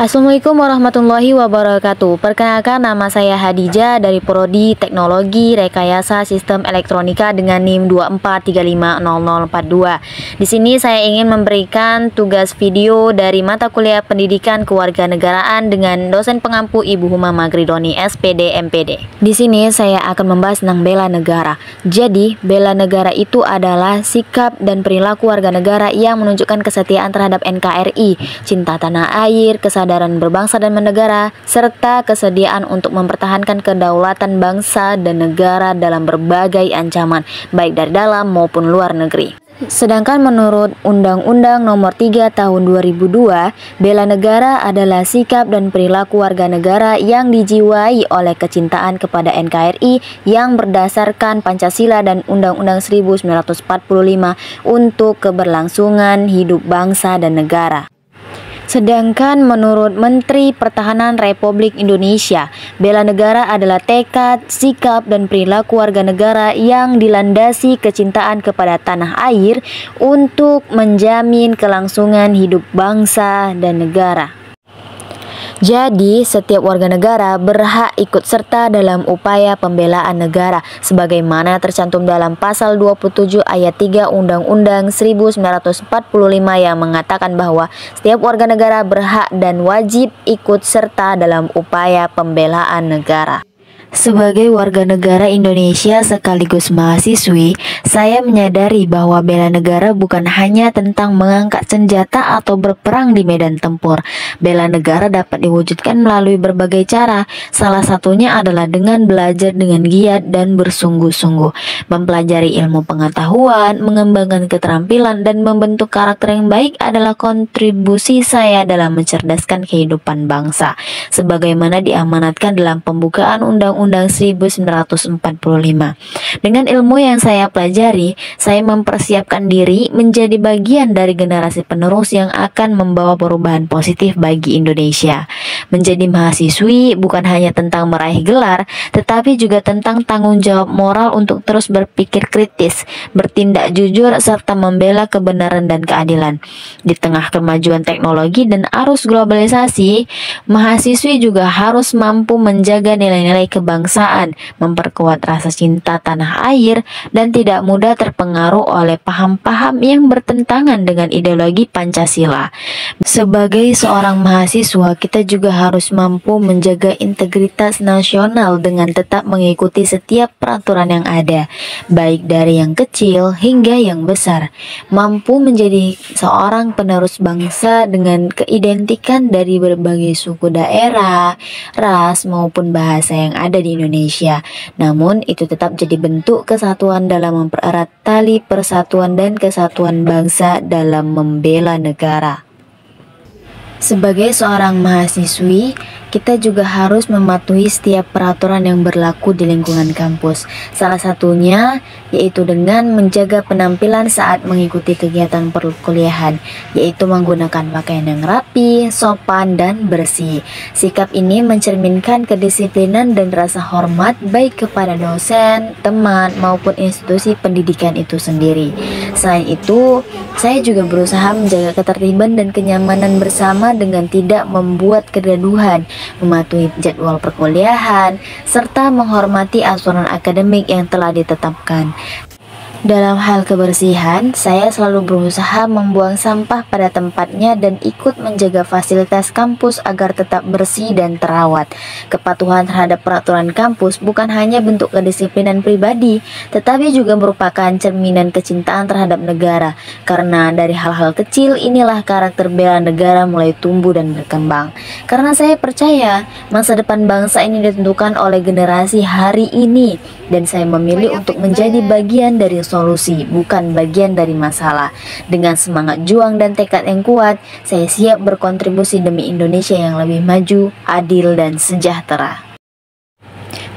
Assalamualaikum warahmatullahi wabarakatuh. Perkenalkan, nama saya Hadijah dari Prodi Teknologi Rekayasa Sistem Elektronika dengan NIM 243500042. Di sini saya ingin memberikan tugas video dari mata kuliah Pendidikan Kewarganegaraan dengan dosen pengampu Ibu Huma Magridoni, SPD MPD. Di sini saya akan membahas tentang bela negara. Jadi, bela negara itu adalah sikap dan perilaku warga negara yang menunjukkan kesetiaan terhadap NKRI, cinta tanah air, kesadaran berbangsa dan bernegara, serta kesediaan untuk mempertahankan kedaulatan bangsa dan negara dalam berbagai ancaman, baik dari dalam maupun luar negeri. Sedangkan menurut Undang-Undang Nomor 3 Tahun 2002, bela negara adalah sikap dan perilaku warga negara yang dijiwai oleh kecintaan kepada NKRI yang berdasarkan Pancasila dan Undang-Undang 1945 untuk keberlangsungan hidup bangsa dan negara. Sedangkan menurut Menteri Pertahanan Republik Indonesia, bela negara adalah tekad, sikap, dan perilaku warga negara yang dilandasi kecintaan kepada tanah air untuk menjamin kelangsungan hidup bangsa dan negara. Jadi, setiap warga negara berhak ikut serta dalam upaya pembelaan negara sebagaimana tercantum dalam pasal 27 ayat 3 Undang-Undang 1945 yang mengatakan bahwa setiap warga negara berhak dan wajib ikut serta dalam upaya pembelaan negara. Sebagai warga negara Indonesia sekaligus mahasiswi, saya menyadari bahwa bela negara bukan hanya tentang mengangkat senjata atau berperang di medan tempur. Bela negara dapat diwujudkan melalui berbagai cara. Salah satunya adalah dengan belajar dengan giat dan bersungguh-sungguh, mempelajari ilmu pengetahuan, mengembangkan keterampilan, dan membentuk karakter yang baik adalah kontribusi saya dalam mencerdaskan kehidupan bangsa, sebagaimana diamanatkan dalam pembukaan Undang-Undang 1945. Dengan ilmu yang saya pelajari, saya mempersiapkan diri menjadi bagian dari generasi penerus yang akan membawa perubahan positif bagi Indonesia. Menjadi mahasiswi bukan hanya tentang meraih gelar, tetapi juga tentang tanggung jawab moral untuk terus berpikir kritis, bertindak jujur, serta membela kebenaran dan keadilan. Di tengah kemajuan teknologi dan arus globalisasi, mahasiswi juga harus mampu menjaga nilai-nilai kebangsaan, memperkuat rasa cinta tanah air, dan tidak mudah terpengaruh oleh paham-paham yang bertentangan dengan ideologi Pancasila. Sebagai seorang mahasiswa, kita juga harus mampu menjaga integritas nasional dengan tetap mengikuti setiap peraturan yang ada, baik dari yang kecil hingga yang besar. Mampu menjadi seorang penerus bangsa dengan keidentikan dari berbagai suku daerah, ras, maupun bahasa yang ada di Indonesia. Namun itu tetap jadi bentuk kesatuan dalam mempererat tali persatuan dan kesatuan bangsa dalam membela negara. Sebagai seorang mahasiswi, kita juga harus mematuhi setiap peraturan yang berlaku di lingkungan kampus. Salah satunya yaitu dengan menjaga penampilan saat mengikuti kegiatan perkuliahan, yaitu menggunakan pakaian yang rapi, sopan, dan bersih. Sikap ini mencerminkan kedisiplinan dan rasa hormat baik kepada dosen, teman, maupun institusi pendidikan itu sendiri. Selain itu, saya juga berusaha menjaga ketertiban dan kenyamanan bersama dengan tidak membuat kegaduhan, mematuhi jadwal perkuliahan, serta menghormati aturan akademik yang telah ditetapkan. Dalam hal kebersihan, saya selalu berusaha membuang sampah pada tempatnya dan ikut menjaga fasilitas kampus agar tetap bersih dan terawat. Kepatuhan terhadap peraturan kampus bukan hanya bentuk kedisiplinan pribadi, tetapi juga merupakan cerminan kecintaan terhadap negara. Karena dari hal-hal kecil inilah karakter bela negara mulai tumbuh dan berkembang. Karena saya percaya masa depan bangsa ini ditentukan oleh generasi hari ini, dan saya memilih untuk menjadi bagian dari solusi, bukan bagian dari masalah. Dengan semangat juang dan tekad yang kuat, saya siap berkontribusi demi Indonesia yang lebih maju, adil, dan sejahtera.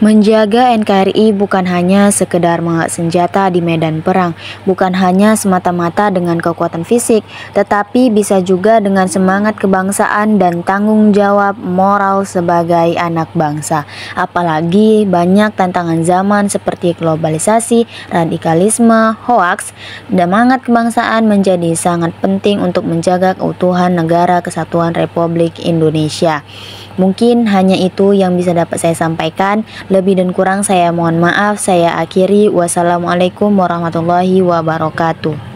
Menjaga NKRI bukan hanya sekedar mengangkat senjata di medan perang, bukan hanya semata-mata dengan kekuatan fisik, tetapi bisa juga dengan semangat kebangsaan dan tanggung jawab moral sebagai anak bangsa. Apalagi banyak tantangan zaman seperti globalisasi, radikalisme, hoaks, semangat kebangsaan menjadi sangat penting untuk menjaga keutuhan negara kesatuan Republik Indonesia. Mungkin hanya itu yang bisa dapat saya sampaikan. Lebih dan kurang saya mohon maaf. Saya akhiri. Wassalamualaikum warahmatullahi wabarakatuh.